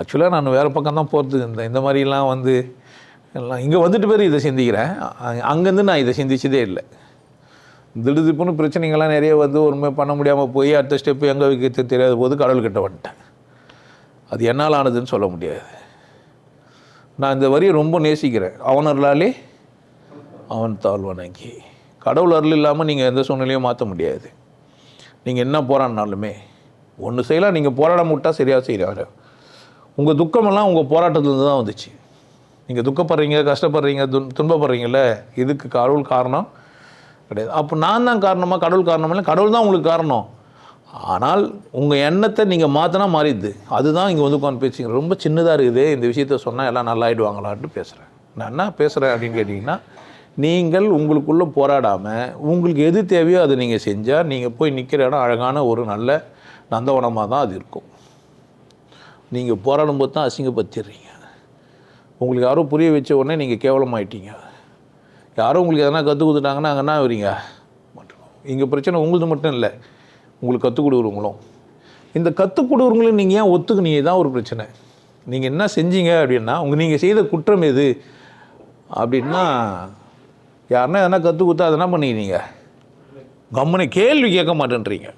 ஆக்சுவலாக நான் வேறு பக்கம் தான் போகிறது இந்த மாதிரிலாம் வந்து எல்லாம் இங்கே வந்துட்டு பேர் இதை சிந்திக்கிறேன். அங்கேருந்து நான் இதை சிந்திச்சதே இல்லை. திடுதிப்புன்னு பிரச்சனைகள்லாம் நிறைய வந்து ஒருமே பண்ண முடியாமல் போய் அடுத்த ஸ்டெப்பு எங்கே வைக்கிறது தெரியாத போது கடவுள்கிட்ட வந்துட்டேன். அது என்னால் ஆனதுன்னு சொல்ல முடியாது. நான் இந்த வரியை ரொம்ப நேசிக்கிறேன். அவனர்களாலே அவன் தாழ்வணங்கி. கடவுள் அருள் இல்லாமல் நீங்கள் எந்த சூழ்நிலையும் மாற்ற முடியாது. நீங்கள் என்ன போராடினாலுமே ஒன்று செய்யலாம். நீங்கள் போராட முட்டால் சரியாக செய்கிறாரு. உங்கள் துக்கமெல்லாம் உங்கள் போராட்டத்துலேருந்து தான் வந்துச்சு. நீங்கள் துக்கப்படுறீங்க, கஷ்டப்படுறீங்க, துன்பப்படுறீங்கள, இதுக்கு கடவுள் காரணம் கிடையாது. அப்போ நான் தான் காரணமாக? கடவுள் காரணம் இல்லை, கடவுள் தான் உங்களுக்கு காரணம். ஆனால் உங்கள் எண்ணத்தை நீங்கள் மாற்றினா மாறிடுது. அதுதான் இங்கே வந்து உட்காந்து பேசிங்க. ரொம்ப சின்னதாக இருக்குது, இந்த விஷயத்த சொன்னால் எல்லாம் நல்லா ஆகிடுவாங்களான்ட்டு பேசுகிறேன். நான் என்ன பேசுகிறேன் அப்படின்னு கேட்டிங்கன்னா, நீங்கள் உங்களுக்குள்ளே போராடாமல் உங்களுக்கு எது தேவையோ அதை நீங்கள் செஞ்சால் நீங்கள் போய் நிற்கிற இடம் அழகான ஒரு நல்ல நந்தவனமாக தான் அது இருக்கும். நீங்கள் போராடும்போது தான் அசிங்கப்படுத்திடுறீங்க. உங்களுக்கு யாரும் புரிய வச்ச உடனே நீங்கள் கேவலமாயிட்டீங்க. யாரும் உங்களுக்கு எதனா கற்றுக் கொடுத்துட்டாங்கன்னா அங்கே என்ன வரீங்க? இங்கே பிரச்சனை உங்களுது மட்டும் இல்லை, உங்களுக்கு கற்றுக் கொடுக்குறவங்களும். இந்த கற்றுக் கொடுக்குறவங்களும் நீங்கள் ஏன் ஒத்துக்குனீங்க தான் ஒரு பிரச்சனை. நீங்கள் என்ன செஞ்சீங்க அப்படின்னா, நீங்கள் செய்த குற்றம் எது அப்படின்னா, யாருன்னா எதனா கற்றுக் கொடுத்தா அதை என்ன பண்ணிக்கிறீங்க? கம்முனே கேள்வி கேட்க மாட்டேன்றீங்க.